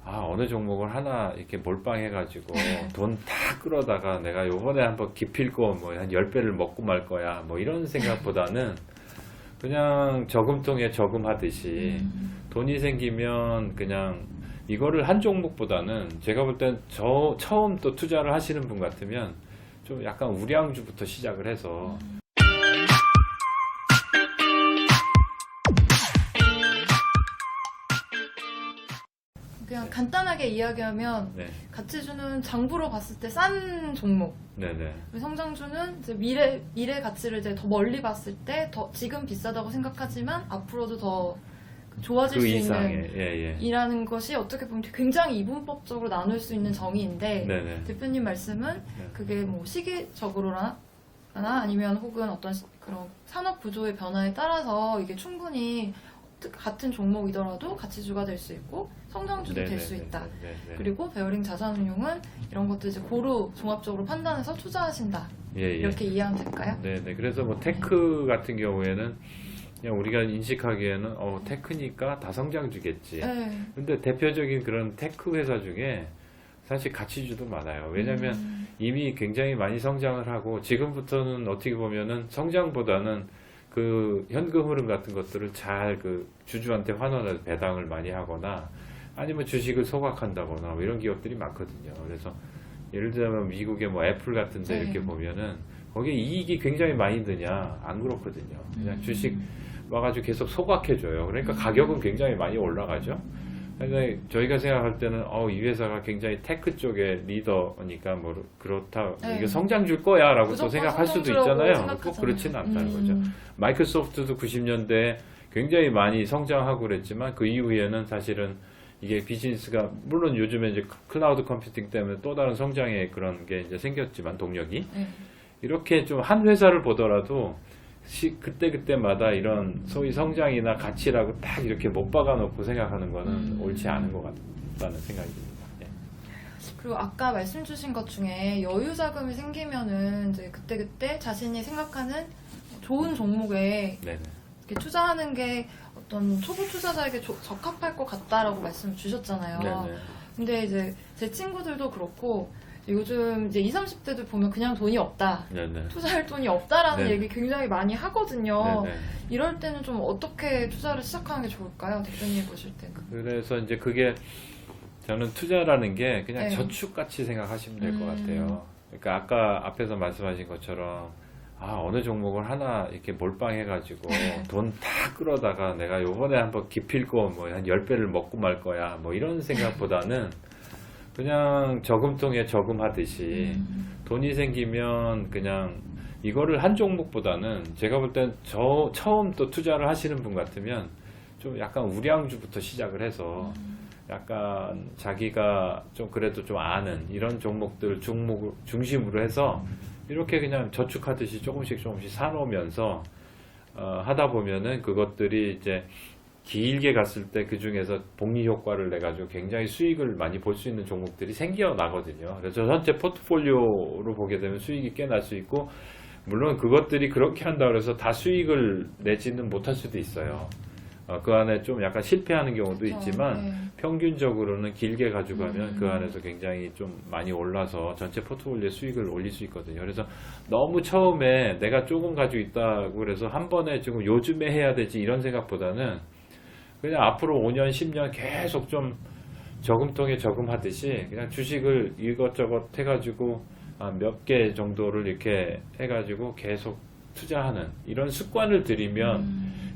어느 종목을 하나 이렇게 몰빵해가지고 돈 다 끌어다가 내가 요번에 한번 기필코 뭐 한 10배를 먹고 말 거야 뭐 이런 생각보다는 그냥 저금통에 저금하듯이 돈이 생기면 그냥 이거를 한 종목보다는 제가 볼 땐 처음 또 투자를 하시는 분 같으면 좀 약간 우량주부터 시작을 해서 그냥 간단하게 이야기하면 네, 가치주는 장부로 봤을 때 싼 종목, 네네. 성장주는 이제 미래 가치를 이제 더 멀리 봤을 때 더 지금 비싸다고 생각하지만 앞으로도 더 좋아질 그 수 이상의, 있는 예. 이라는 것이 어떻게 보면 굉장히 이분법적으로 나눌 수 있는 정의인데 네네. 대표님 말씀은 그게 뭐 시기적으로나 아니면 혹은 어떤 그런 산업 구조의 변화에 따라서 이게 충분히 같은 종목이더라도 가치주가 될 수 있고 성장주도 될 수 있다. 네네. 그리고 베어링 자산운용은 이런 것들 이제 고루 종합적으로 판단해서 투자하신다. 예. 이렇게 이해하면 될까요? 네네. 그래서 뭐 테크 같은 경우에는 그냥 우리가 인식하기에는 테크니까 다 성장주겠지. 네. 근데 대표적인 그런 테크 회사 중에 사실 가치주도 많아요. 왜냐면 이미 굉장히 많이 성장을 하고 지금부터는 어떻게 보면은 성장보다는 그 현금 흐름 같은 것들을 잘 그 주주한테 환원해서 배당을 많이 하거나 아니면 주식을 소각한다거나 뭐 이런 기업들이 많거든요. 그래서 예를 들면 미국의 뭐 애플 같은 데 이렇게 보면은 거기에 이익이 굉장히 많이 드냐? 안 그렇거든요. 그냥 주식 와가지고 계속 소각해줘요. 그러니까 가격은 굉장히 많이 올라가죠. 그래서 저희가 생각할 때는 이 회사가 굉장히 테크 쪽의 리더니까 뭐 그렇다 이게 성장줄 거야 라고 또 생각할 수도 있잖아요. 꼭 그렇지는 않다는 거죠. 마이크로소프트도 90년대에 굉장히 많이 성장하고 그랬지만 그 이후에는 사실은 이게 비즈니스가 물론 요즘에 이제 클라우드 컴퓨팅 때문에 또 다른 성장의 그런 게 이제 생겼지만 동력이 이렇게 좀 한 회사를 보더라도 그때마다 이런 소위 성장이나 가치라고 딱 이렇게 못 박아놓고 생각하는 거는 옳지 않은 것 같다는 생각이 듭니다. 예. 그리고 아까 말씀 주신 것 중에 여유 자금이 생기면은 이제 그때 자신이 생각하는 좋은 종목에 네네. 이렇게 투자하는 게 어떤 초보 투자자에게 적합할 것 같다라고 말씀 주셨잖아요. 네네. 근데 이제 제 친구들도 그렇고 요즘 이제 20, 30대들 보면 그냥 돈이 없다. 네네. 투자할 돈이 없다라는 네. 얘기 굉장히 많이 하거든요. 네네. 이럴 때는 좀 어떻게 투자를 시작하는 게 좋을까요? 대표님 보실 때는. 그래서 이제 그게 저는 투자라는 게 그냥 네. 저축같이 생각하시면 될 것 같아요. 그러니까 아까 앞에서 말씀하신 것처럼 어느 종목을 하나 이렇게 몰빵해가지고 돈 다 끌어다가 내가 요번에 한번 기필코 뭐 한 10배를 먹고 말 거야 뭐 이런 생각보다는 그냥 저금통에 저금하듯이 돈이 생기면 그냥 이거를 한 종목보다는 제가 볼 땐 처음 또 투자를 하시는 분 같으면 좀 약간 우량주부터 시작을 해서 약간 자기가 좀 그래도 좀 아는 이런 종목들 중심으로 해서 이렇게 그냥 저축하듯이 조금씩 사놓으면서 하다 보면은 그것들이 이제 길게 갔을 때 그 중에서 복리 효과를 내 가지고 굉장히 수익을 많이 볼 수 있는 종목들이 생겨나거든요. 그래서 전체 포트폴리오로 보게 되면 수익이 꽤 날 수 있고 물론 그것들이 그렇게 한다고 해서 다 수익을 내지는 못할 수도 있어요. 그 안에 좀 약간 실패하는 경우도 있지만 평균적으로는 길게 가져가면 그 안에서 굉장히 좀 많이 올라서 전체 포트폴리오의 수익을 올릴 수 있거든요. 그래서 너무 처음에 내가 조금 가지고 있다고 그래서 한 번에 지금 요즘에 해야 되지 이런 생각보다는 그냥 앞으로 5년, 10년 계속 좀 저금통에 저금하듯이 그냥 주식을 이것저것 해가지고 몇 개 정도를 이렇게 해가지고 계속 투자하는 이런 습관을 들이면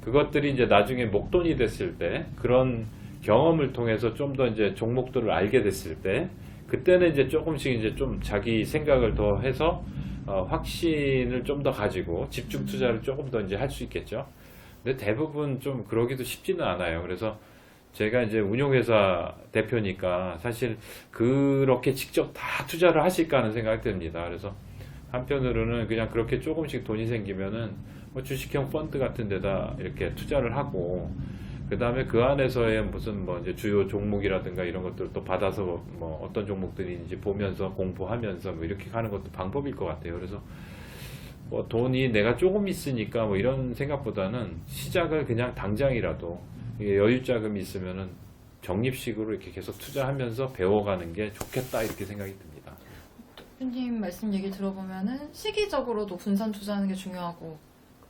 그것들이 이제 나중에 목돈이 됐을 때 그런 경험을 통해서 좀 더 이제 종목들을 알게 됐을 때 그때는 이제 조금씩 이제 좀 자기 생각을 더 해서 확신을 좀 더 가지고 집중 투자를 조금 더 이제 할 수 있겠죠. 근데 대부분 좀 그러기도 쉽지는 않아요. 그래서 제가 이제 운용회사 대표니까 사실 그렇게 직접 다 투자를 하실까 하는 생각이 듭니다. 그래서 한편으로는 그냥 그렇게 조금씩 돈이 생기면은 뭐 주식형 펀드 같은 데다 이렇게 투자를 하고 그 다음에 그 안에서의 무슨 뭐 이제 주요 종목이라든가 이런 것들을 또 받아서 뭐 어떤 종목들인지 보면서 공부하면서 뭐 이렇게 가는 것도 방법일 것 같아요. 그래서 뭐 돈이 내가 조금 있으니까 뭐 이런 생각보다는 시작을 그냥 당장이라도 여유 자금이 있으면은 적립식으로 이렇게 계속 투자하면서 배워가는 게 좋겠다 이렇게 생각이 듭니다. 대표님 말씀 얘기 들어보면은 시기적으로도 분산 투자하는 게 중요하고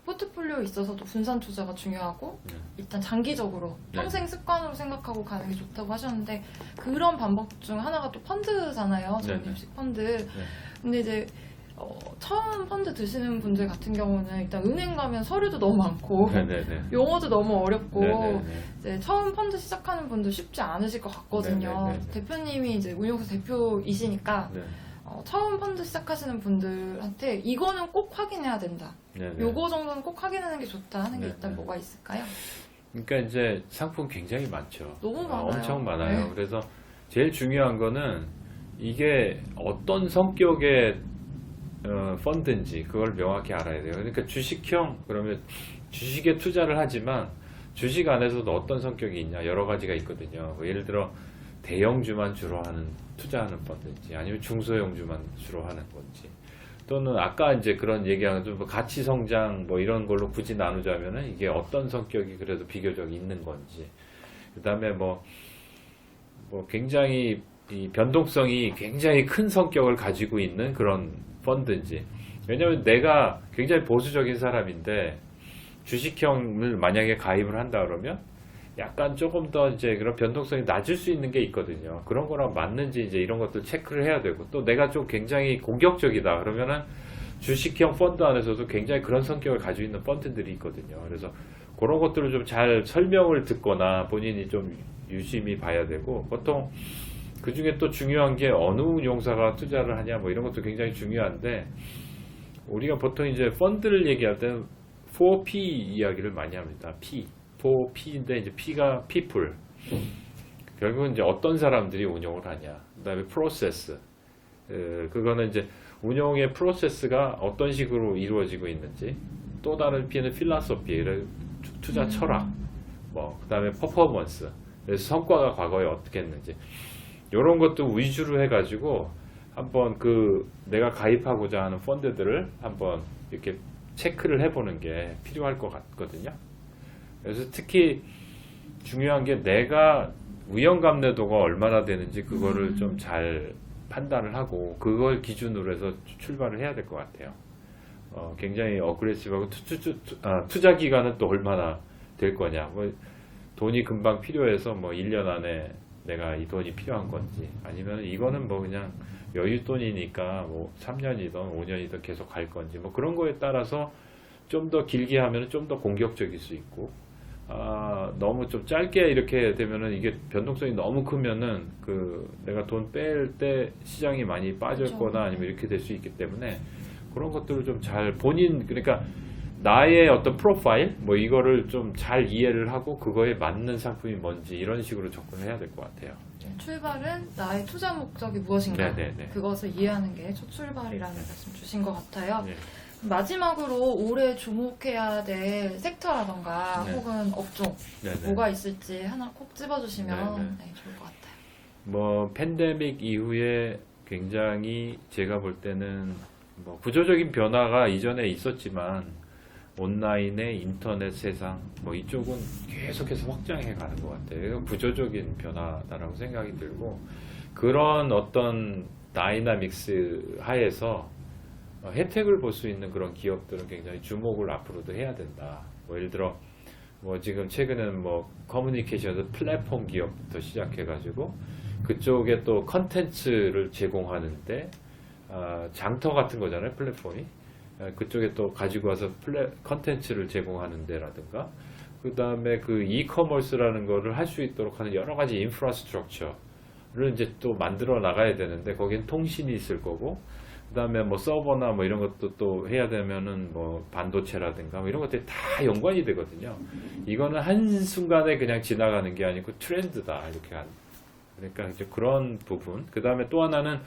포트폴리오에 있어서도 분산 투자가 중요하고 일단 장기적으로 네. 평생 습관으로 생각하고 가는 게 좋다고 하셨는데 그런 방법 중 하나가 또 펀드잖아요. 네, 적립식 펀드. 근데 이제 처음 펀드 드시는 분들 같은 경우는 일단 은행 가면 서류도 너무 많고 네네네. 용어도 너무 어렵고 네네네. 이제 처음 펀드 시작하는 분들 쉽지 않으실 것 같거든요. 네네네. 대표님이 이제 운용사 대표이시니까 네. 처음 펀드 시작하시는 분들한테 이거는 꼭 확인해야 된다. 네네. 요거 정도는 꼭 확인하는 게 좋다 하는 게 네네. 일단 뭐가 있을까요? 그러니까 이제 상품 굉장히 많죠. 너무 많아요. 엄청 많아요. 네. 그래서 제일 중요한 거는 이게 어떤 성격의 펀드인지 그걸 명확히 알아야 돼요. 그러니까 주식형 그러면 주식에 투자를 하지만 주식 안에서도 어떤 성격이 있냐 여러 가지가 있거든요. 뭐 예를 들어 대형주만 주로 하는 투자하는 펀드인지 아니면 중소형주만 주로 하는 건지 또는 아까 이제 그런 얘기하는 좀 가치 성장 뭐 이런 걸로 굳이 나누자면은 이게 어떤 성격이 그래도 비교적 있는 건지 그다음에 뭐 굉장히 이 변동성이 굉장히 큰 성격을 가지고 있는 그런 펀드인지 왜냐면 내가 굉장히 보수적인 사람인데 주식형을 만약에 가입을 한다 그러면 약간 조금 더 이제 그런 변동성이 낮을 수 있는 게 있거든요. 그런 거랑 맞는지 이제 이런 것들 체크를 해야 되고 또 내가 좀 굉장히 공격적이다 그러면은 주식형 펀드 안에서도 굉장히 그런 성격을 가지고 있는 펀드들이 있거든요. 그래서 그런 것들을 좀 잘 설명을 듣거나 본인이 좀 유심히 봐야 되고 보통 그 중에 또 중요한 게 어느 운용사가 투자를 하냐 뭐 이런 것도 굉장히 중요한데 우리가 보통 이제 펀드를 얘기할 때는 4P 이야기를 많이 합니다. P. 4P인데 이제 P가 people. 결국은 이제 어떤 사람들이 운용을 하냐. 그 다음에 process. 그거는 이제 운용의 프로세스가 어떤 식으로 이루어지고 있는지. 또 다른 P는 philosophy. 투자 철학. 그 다음에 performance. 그래서 성과가 과거에 어떻게 했는지. 이런 것도 위주로 해가지고 한번 내가 가입하고자 하는 펀드들을 한번 이렇게 체크를 해보는 게 필요할 것 같거든요. 그래서 특히 중요한 게 내가 위험감내도가 얼마나 되는지 그거를 좀 잘 판단을 하고 그걸 기준으로 해서 출발을 해야 될 것 같아요. 굉장히 어그레시브하고 투자 기간은 또 얼마나 될 거냐. 돈이 금방 필요해서 1년 안에 내가 이 돈이 필요한 건지 아니면 이거는 그냥 여윳돈이니까 3년이든 5년이든 계속 갈 건지 그런 거에 따라서 좀 더 길게 하면 좀 더 공격적일 수 있고 너무 좀 짧게 이렇게 되면은 이게 변동성이 너무 크면은 내가 돈 뺄 때 시장이 많이 빠졌거나 아니면 이렇게 될 수 있기 때문에 그런 것들을 좀 잘 그러니까 나의 어떤 프로파일 이거를 좀 잘 이해를 하고 그거에 맞는 상품이 뭔지 이런 식으로 접근을 해야 될 것 같아요. 출발은 나의 투자 목적이 무엇인가 네네네. 그것을 이해하는 게 첫 출발이라는 말씀 주신 것 같아요. 네. 마지막으로 올해 주목해야 될 섹터라던가 네. 혹은 업종 네네. 뭐가 있을지 하나 콕 집어주시면 네네. 좋을 것 같아요. 팬데믹 이후에 굉장히 제가 볼 때는 구조적인 변화가 이전에 있었지만 온라인의 인터넷 세상 이쪽은 계속해서 확장해 가는 것 같아요. 구조적인 변화다라고 생각이 들고 그런 어떤 다이나믹스 하에서 혜택을 볼 수 있는 그런 기업들은 굉장히 주목을 앞으로도 해야 된다. 예를 들어 지금 최근에는 커뮤니케이션 플랫폼 기업부터 시작해가지고 그쪽에 또 컨텐츠를 제공하는데 장터 같은 거잖아요, 플랫폼이. 그쪽에 또 가지고 와서 컨텐츠를 제공하는 데라든가 그 다음에 이커머스라는 거를 할 수 있도록 하는 여러 가지 인프라스트럭처를 이제 또 만들어 나가야 되는데 거긴 통신이 있을 거고 그 다음에 서버나 이런 것도 또 해야 되면은 반도체라든가 이런 것들이 다 연관이 되거든요. 이거는 한순간에 그냥 지나가는 게 아니고 트렌드다 이렇게 하는. 그러니까 이제 그런 부분. 그 다음에 또 하나는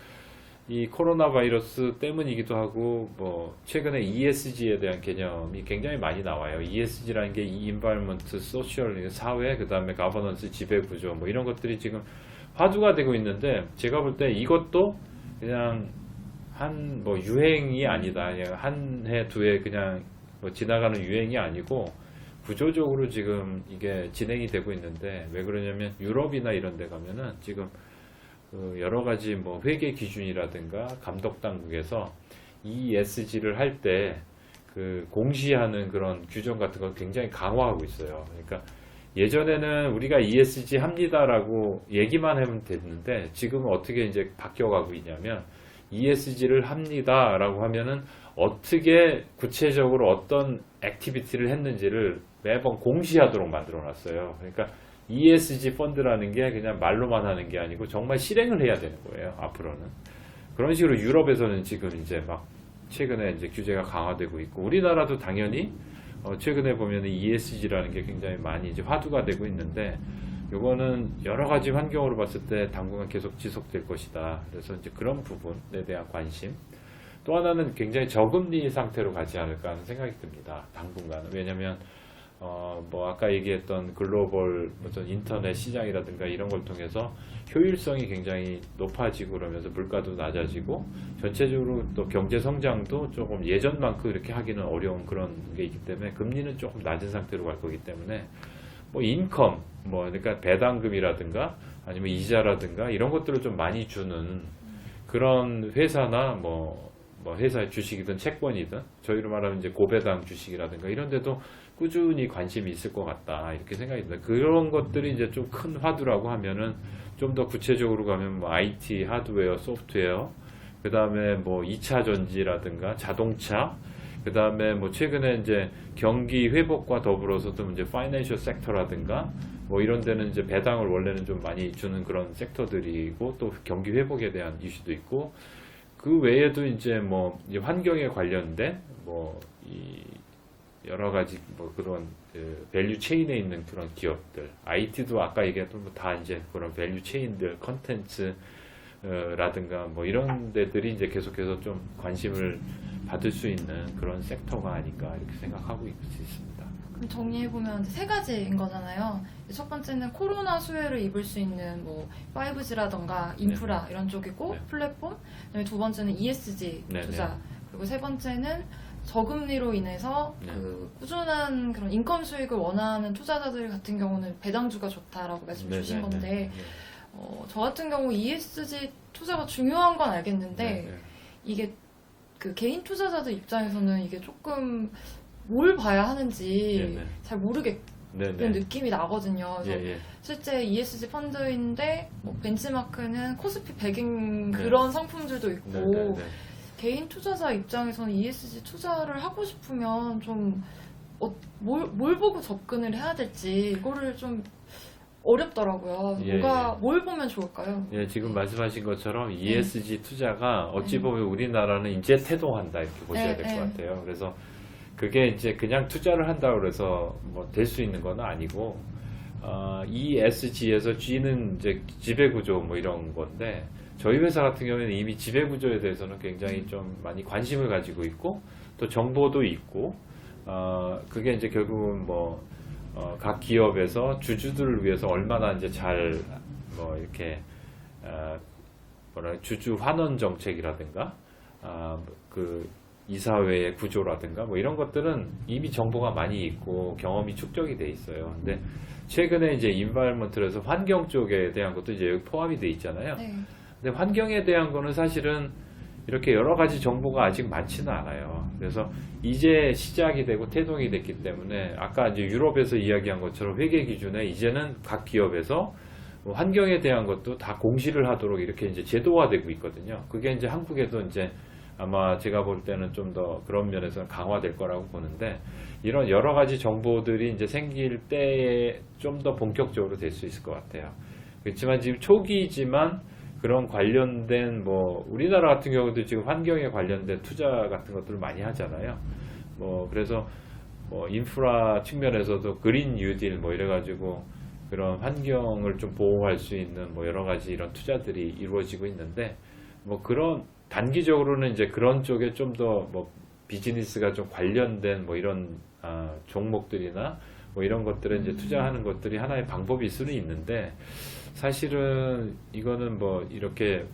이 코로나 바이러스 때문이기도 하고 최근에 ESG에 대한 개념이 굉장히 많이 나와요. ESG라는 게 Environment, Social, 사회, 그 다음에 Governance, 지배구조 이런 것들이 지금 화두가 되고 있는데 제가 볼 때 이것도 그냥 유행이 아니다. 한 해, 두 해 그냥 지나가는 유행이 아니고 구조적으로 지금 이게 진행이 되고 있는데 왜 그러냐면 유럽이나 이런 데 가면은 지금 그 여러 가지 뭐 회계 기준이라든가 감독 당국에서 ESG를 할 때 그 공시하는 그런 규정 같은 걸 굉장히 강화하고 있어요. 그러니까 예전에는 우리가 ESG 합니다라고 얘기만 하면 됐는데 지금은 어떻게 이제 바뀌어가고 있냐면 ESG를 합니다라고 하면은 어떻게 구체적으로 어떤 액티비티를 했는지를 매번 공시하도록 만들어 놨어요. 그러니까 ESG 펀드라는 게 그냥 말로만 하는 게 아니고 정말 실행을 해야 되는 거예요. 앞으로는. 그런 식으로 유럽에서는 지금 이제 막 최근에 이제 규제가 강화되고 있고 우리나라도 당연히 최근에 보면 ESG라는 게 굉장히 많이 이제 화두가 되고 있는데 요거는 여러 가지 환경으로 봤을 때 당분간 계속 지속될 것이다. 그래서 이제 그런 부분에 대한 관심. 또 하나는 굉장히 저금리 상태로 가지 않을까 하는 생각이 듭니다. 당분간은. 왜냐면 뭐 아까 얘기했던 글로벌 어떤 인터넷 시장이라든가 이런 걸 통해서 효율성이 굉장히 높아지고 그러면서 물가도 낮아지고 전체적으로 또 경제 성장도 조금 예전만큼 이렇게 하기는 어려운 그런 게 있기 때문에 금리는 조금 낮은 상태로 갈 거기 때문에 뭐 인컴 뭐 그러니까 배당금이라든가 아니면 이자라든가 이런 것들을 좀 많이 주는 그런 회사나 뭐 회사의 주식이든 채권이든 저희로 말하면 이제 고배당 주식이라든가 이런 데도 꾸준히 관심이 있을 것 같다 이렇게 생각이 듭니다. 그런 것들이 이제 좀 큰 화두라고 하면은 좀 더 구체적으로 가면 뭐 IT, 하드웨어, 소프트웨어, 그 다음에 뭐 2차 전지라든가 자동차, 그 다음에 뭐 최근에 이제 경기 회복과 더불어서도 이제 파이낸셜 섹터라든가 뭐 이런 데는 이제 배당을 원래는 좀 많이 주는 그런 섹터들이고 또 경기 회복에 대한 이슈도 있고 그 외에도 이제 뭐 이제 환경에 관련된 뭐 이 여러 가지 뭐 그런 그 밸류 체인에 있는 그런 기업들, IT도 아까 얘기했던 뭐 다 이제 그런 밸류 체인들, 컨텐츠 라든가 뭐 이런 데들이 이제 계속해서 좀 관심을 받을 수 있는 그런 섹터가 아닌가 이렇게 생각하고 있습니다. 그럼 정리해보면 세 가지인 거잖아요. 첫 번째는 코로나 수혜를 입을 수 있는 뭐 5G라던가 인프라 이런 쪽이고 플랫폼, 그다음에 두 번째는 ESG 투자, 그리고 세 번째는 저금리로 인해서 그 꾸준한 그런 인컴 수익을 원하는 투자자들 같은 경우는 배당주가 좋다라고 말씀 주신 건데 저 같은 경우 ESG 투자가 중요한 건 알겠는데 이게 그 개인 투자자들 입장에서는 이게 조금 뭘 봐야 하는지 잘 모르겠는 느낌이 나거든요. 그래서 실제 ESG 펀드인데 뭐 벤치마크는 코스피 100인 그런 상품들도 있고 개인 투자자 입장에서는 ESG 투자를 하고 싶으면 좀 뭘 보고 접근을 해야 될지 이거를 좀 어렵더라고요. 뭘 보면 좋을까요? 지금 말씀하신 것처럼 ESG 투자가 어찌 보면 우리나라는 이제 태동한다 이렇게 보셔야 될 것 같아요. 그래서 그게 이제 그냥 투자를 한다고 해서 뭐 될 수 있는 건 아니고 ESG에서 G는 이제 지배구조 뭐 이런 건데 저희 회사 같은 경우에는 이미 지배구조에 대해서는 굉장히 좀 많이 관심을 가지고 있고 또 정보도 있고 그게 이제 결국은 뭐 각 기업에서 주주들을 위해서 얼마나 이제 잘 뭐 이렇게 주주 환원 정책이라든가 그 이사회의 구조라든가 뭐 이런 것들은 이미 정보가 많이 있고 경험이 축적이 돼 있어요. 근데 최근에 이제 인바이러먼트에서 환경 쪽에 대한 것도 이제 여기 포함이 돼 있잖아요. 근데 환경에 대한 거는 사실은 이렇게 여러 가지 정보가 아직 많지는 않아요. 그래서 이제 시작이 되고 태동이 됐기 때문에 아까 이제 유럽에서 이야기한 것처럼 회계 기준에 이제는 각 기업에서 환경에 대한 것도 다 공시를 하도록 이렇게 이제 제도화되고 있거든요. 그게 이제 한국에도 이제 아마 제가 볼 때는 좀 더 그런 면에서는 강화될 거라고 보는데 이런 여러 가지 정보들이 이제 생길 때에 좀 더 본격적으로 될 수 있을 것 같아요. 그렇지만 지금 초기이지만 그런 관련된 뭐 우리나라 같은 경우도 지금 환경에 관련된 투자 같은 것들을 많이 하잖아요. 뭐 그래서 뭐 인프라 측면에서도 그린 뉴딜 뭐 이래가지고 그런 환경을 좀 보호할 수 있는 뭐 여러 가지 이런 투자들이 이루어지고 있는데 뭐 그런 단기적으로는 이제 그런 쪽에 좀 더 뭐 비즈니스가 좀 관련된 뭐 이런 종목들이나 뭐 이런 것들에 이제 투자하는 것들이 하나의 방법일 수는 있는데 사실은 이거는 뭐 이렇게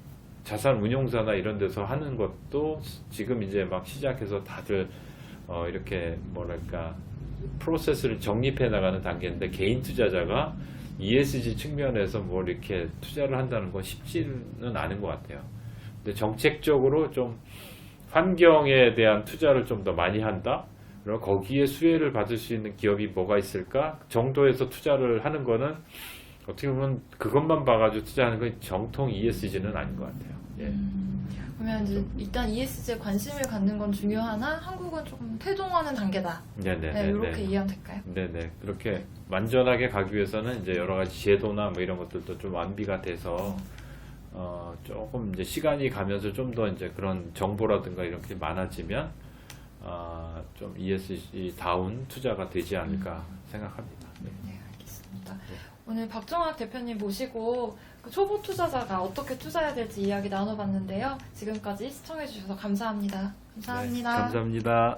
자산 운용사나 이런 데서 하는 것도 지금 이제 막 시작해서 다들 이렇게 뭐랄까 프로세스를 정립해 나가는 단계인데 개인 투자자가 ESG 측면에서 뭘 이렇게 투자를 한다는 건 쉽지는 않은 것 같아요. 근데 정책적으로 좀 환경에 대한 투자를 좀 더 많이 한다? 그리고 거기에 수혜를 받을 수 있는 기업이 뭐가 있을까? 정도에서 투자를 하는 거는 어떻게 보면 그것만 봐가지고 투자하는 건 정통 ESG는 아닌 것 같아요. 예. 그러면 이제 일단 ESG에 관심을 갖는 건 중요하나 한국은 조금 태동하는 단계다. 네네. 네, 이렇게 이해하면 될까요? 네네. 그렇게 완전하게 가기 위해서는 이제 여러 가지 제도나 뭐 이런 것들도 좀 완비가 돼서 조금 이제 시간이 가면서 좀 더 이제 그런 정보라든가 이런 게 많아지면 좀 ESG 다운 투자가 되지 않을까 생각합니다. 네. 네, 알겠습니다. 오늘 박정학 대표님 모시고 그 초보 투자자가 어떻게 투자해야 될지 이야기 나눠봤는데요. 지금까지 시청해주셔서 감사합니다. 감사합니다. 네, 감사합니다.